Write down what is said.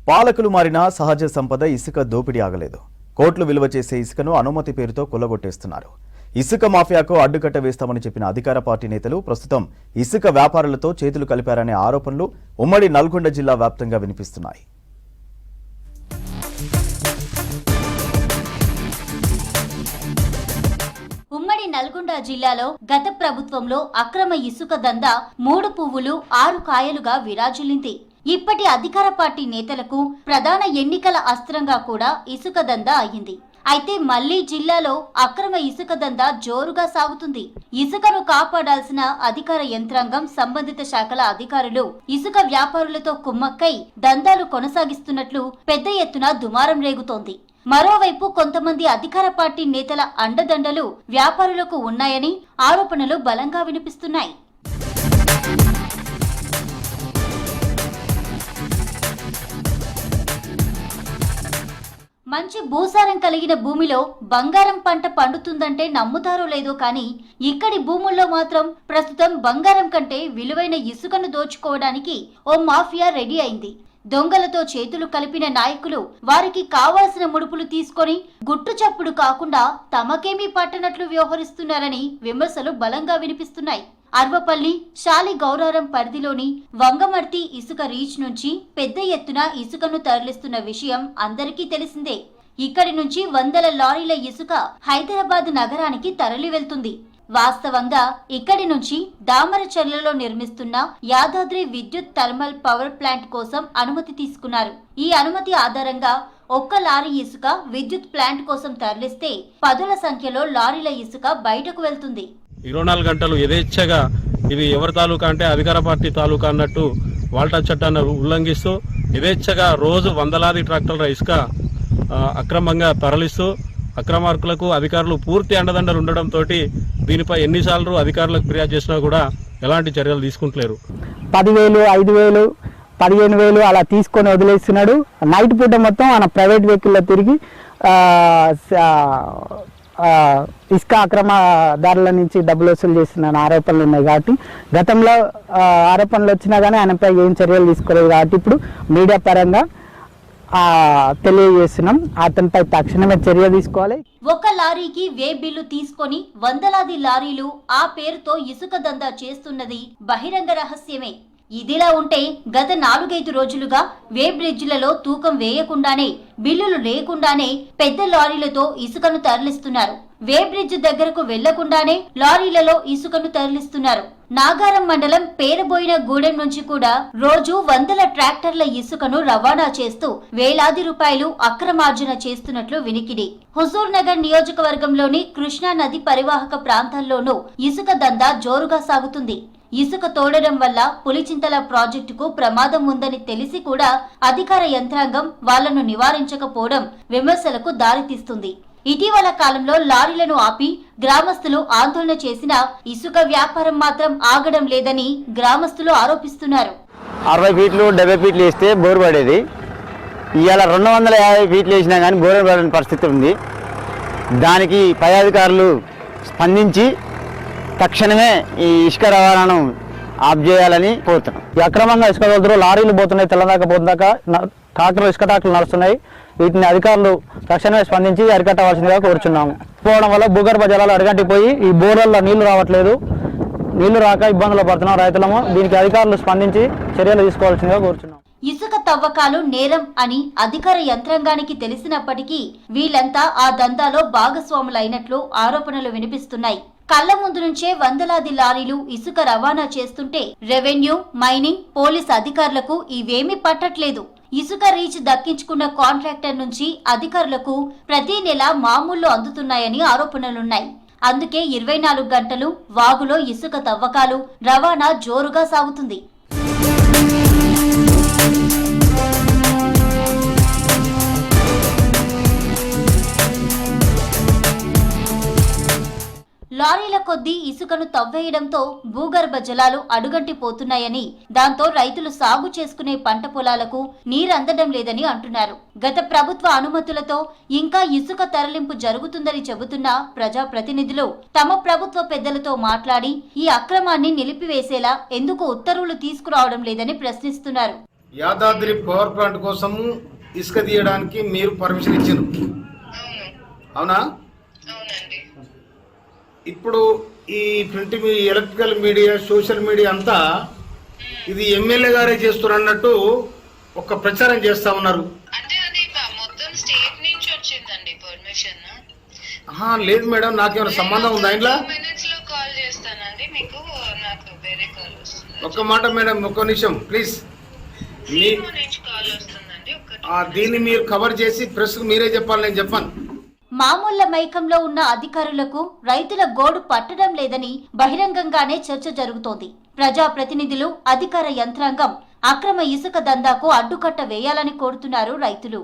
పాలకులు మారినా సహజ సంపద ఇసుక దోపిడీ ఆగలేదు. కోట్లు విలువ చేసే ఇసుకను అనుమతి పేరుతో కొల్లగొట్టేస్తున్నారు. ఇసుక మాఫియాకు అడ్డుకట్ట వేస్తామని చెప్పిన అధికార పార్టీ నేతలు ప్రస్తుతం ఇసుక వ్యాపారులతో చేతులు కలిపారనే ఆరోపణలు ఉమ్మడి నల్గొండ జిల్లా వ్యాప్తంగా వినిపిస్తున్నాయి. ఉమ్మడి నల్గొండ జిల్లాలో గత ప్రభుత్వంలో అక్రమ ఇసుక దందా 3 పువ్వులు 6 కాయలుగా విరాజిల్లింది. ఇప్పటి అధికార పార్టీ నేతలకు ప్రధాన ఎన్నికల అస్త్రంగా కూడా ఇసుక దందా అయ్యింది. అయితే మళ్లీ జిల్లాలో అక్రమ ఇసుక దందా జోరుగా సాగుతుంది. ఇసుకను కాపాడాల్సిన అధికార యంత్రాంగం, సంబంధిత శాఖల అధికారులు ఇసుక వ్యాపారులతో కుమ్మక్కై దందాలు కొనసాగిస్తున్నట్లు పెద్ద ఎత్తున దుమారం రేగుతోంది. మరోవైపు కొంతమంది అధికార పార్టీ నేతల అండదండలు వ్యాపారులకు ఉన్నాయని ఆరోపణలు బలంగా వినిపిస్తున్నాయి. మంచి భూసారం కలిగిన భూమిలో బంగారం పంట పండుతుందంటే నమ్ముతారో లేదో కానీ ఇక్కడి భూముల్లో మాత్రం ప్రస్తుతం బంగారం కంటే విలువైన ఇసుకను దోచుకోవడానికి ఓ మాఫియా రెడీ అయింది. దొంగలతో చేతులు కలిపిన నాయకులు వారికి కావాల్సిన ముడుపులు తీసుకొని గుట్టు చప్పుడు కాకుండా తమకేమీ పట్టనట్లు వ్యవహరిస్తున్నారని విమర్శలు బలంగా వినిపిస్తున్నాయి. అర్వపల్లి, శాలిగౌరారం పరిధిలోని వంగమర్తి ఇసుక రీచ్ నుంచి పెద్ద ఎత్తున ఇసుకను తరలిస్తున్న విషయం అందరికీ తెలిసిందే. ఇక్కడి నుంచి వందల లారీల ఇసుక హైదరాబాద్ నగరానికి తరలి వెళ్తుంది. వాస్తవంగా ఇక్కడి నుంచి దామరచర్లలో నిర్మిస్తున్న యాదాద్రి విద్యుత్ థర్మల్ పవర్ ప్లాంట్ కోసం అనుమతి తీసుకున్నారు. ఈ అనుమతి ఆధారంగా 1 లారీ ఇసుక విద్యుత్ ప్లాంట్ కోసం తరలిస్తే 10ల సంఖ్యలో లారీల ఇసుక బయటకు వెళ్తుంది. 24 గంటలు యథేచ్ఛగా ఇది ఎవరి తాలూకా అంటే అధికార పార్టీ తాలూకా అన్నట్టు వాల్టా చట్టాన్ని ఉల్లంఘిస్తూ యథేచ్ఛగా రోజు వందలాది ట్రాక్టర్ల ఇసుక అక్రమంగా తరలిస్తూ అక్రమార్కులకు అధికారులు పూర్తి అండదండలు ఉండడంతో దీనిపై ఎన్నిసార్లు అధికారులకు ఫిర్యాదు చేసినా కూడా ఎలాంటి చర్యలు తీసుకుంటలేరు. 10,000, 5,000, 15,000 అలా తీసుకొని వదిలేస్తున్నాడు. నైట్ పూట మొత్తం మన ప్రైవేట్ వెహికల్లో తిరిగి ఇసుక అక్రమదారుల నుంచి డబ్బులు వసూలు చేస్తున్న ఆరోపణలు ఉన్నాయి. కాబట్టి గతంలో ఆరోపణలు వచ్చినా కానీ ఆయనపై ఏం చర్యలు తీసుకోలేదు. కాబట్టి ఇప్పుడు మీడియా పరంగా తెలియజేస్తున్నాం, అతనిపై తక్షణమే చర్య తీసుకోవాలి. 1 లారీకి వే బిల్లు తీసుకొని వందలాది లారీలు ఆ పేరుతో ఇసుక దందా చేస్తున్నది బహిరంగ రహస్యమే. ఇదిలా ఉంటే గత 4-5 రోజులుగా వే బ్రిడ్జిలలో తూకం వేయకుండానే, బిల్లులు లేకుండానే పెద్ద లారీలతో ఇసుకను తరలిస్తున్నారు. వే బ్రిడ్జ్ దగ్గరకు వెళ్లకుండానే లారీలలో ఇసుకను తరలిస్తున్నారు. నాగారం మండలం పేరబోయిన గూడెం నుంచి కూడా రోజు వందల ట్రాక్టర్ల ఇసుకను రవాణా చేస్తూ వేలాది రూపాయలు అక్రమార్జన చేస్తున్నట్లు వినికిడి. హుజూర్ నగర్ నియోజకవర్గంలోని కృష్ణా నది పరివాహక ప్రాంతాల్లోనూ ఇసుక దందా జోరుగా సాగుతుంది. ఇసుక తోడడం వల్ల పులిచింతల ప్రాజెక్టుకు ప్రమాదం ఉందని తెలిసి కూడా అధికార యంత్రాంగం వాళ్లను నివారించకపోవడం విమర్శలకు దారితీస్తుంది. ఇటీవల కాలంలో లారీలను ఆపి గ్రామస్తులు ఆందోళన చేసినా ఇసుక వ్యాపారం మాత్రం ఆగడం లేదని గ్రామస్తులు ఆరోపిస్తున్నారు. 60 ఫీట్లు 70 ఫీట్లు వేస్తే బోరు పడేది. ఇవాళ 250 ఫీట్లు వేసినా కానీ బోరు పడని పరిస్థితి ఉంది. దానికి పై అధికారులు స్పందించి తక్షణమే ఈ ఇసుక రవాణాను ఆఫ్ చేయాలని కోరుతున్నాం. అక్రమంగా ఇసుక వెళ్తారు, లారీలు పోతున్నాయి, తెల్లదాకా పోతున్నాక ఇసుక ట్రాక్టర్లు నడుస్తున్నాయి. వీటిని అధికారులు తక్షణమే స్పందించి అరికట్టవలసిందిగా కోరుచున్నాము. పోవడం వల్ల భూగర్భ జలాలు అరిగట్టిపోయి ఈ బోర్లలో నీళ్లు రావట్లేదు. నీళ్లు రాక ఇబ్బందులు పడుతున్నాం రైతులము. దీనికి అధికారులు స్పందించి చర్యలు తీసుకోవాల్సిందిగా కోరుచున్నాం. ఇసుక తవ్వకాలు నేరం అని అధికార యంత్రాంగానికి తెలిసినప్పటికీ వీళ్లంతా ఆ దందాలో భాగస్వాములైనట్లు ఆరోపణలు వినిపిస్తున్నాయి. కళ్ల ముందు నుంచే వందలాది లారీలు ఇసుక రవాణా చేస్తుంటే రెవెన్యూ, మైనింగ్, పోలీస్ అధికారులకు ఇవేమీ పట్టట్లేదు. ఇసుక రీచ్ దక్కించుకున్న కాంట్రాక్టర్ నుంచి అధికారులకు ప్రతి నెల మామూళ్లు అందుతున్నాయని ఆరోపణలున్నాయి. అందుకే 24 గంటలు వాగులో ఇసుక తవ్వకాలు, రవాణా జోరుగా సాగుతుంది. లారీల కొద్దీ ఇసుకను తవ్వేయడంతో భూగర్భ జలాలు అడుగంటిపోతున్నాయని, దాంతో రైతులు సాగు చేసుకునే పంట పొలాలకు నీరందడం లేదని అంటున్నారు. గత ప్రభుత్వ అనుమతులతో ఇంకా ఇసుక తరలింపు జరుగుతుందని చెబుతున్న ప్రజాప్రతినిధులు తమ ప్రభుత్వ పెద్దలతో మాట్లాడి ఈ అక్రమాన్ని నిలిపివేసేలా ఎందుకు ఉత్తర్వులు తీసుకురావడం లేదని ప్రశ్నిస్తున్నారు. యాదాద్రి పవర్ ప్లాంట్ కోసము ఇసుక తీయడానికి మీరు పర్మిషన్ ఇచ్చారు, అవునా? ఇప్పుడు ఈ print electrical media, social media అంతా ఇది ఎమ్మెల్యే గారే చేస్తున్నారు అన్నట్టు ఒక ప్రచారం చేస్తా ఉన్నారు. లేదు మేడం, నాకేమైనా సంబంధం ఉందా ఇంట్లో? ఒక్క మాట మేడం, ఒక్క నిమిషం ప్లీజ్. దీన్ని మీరు కవర్ చేసి ప్రెస్ మీరే చెప్పాలి, నేను చెప్పాను. మామూళ్ల మైకంలో ఉన్న అధికారులకు రైతుల గోడు పట్టడం లేదని బహిరంగంగానే చర్చ జరుగుతోంది. ప్రజాప్రతినిధులు, అధికార యంత్రాంగం అక్రమ ఇసుక దందాకు అడ్డుకట్ట వేయాలని కోరుతున్నారు రైతులు.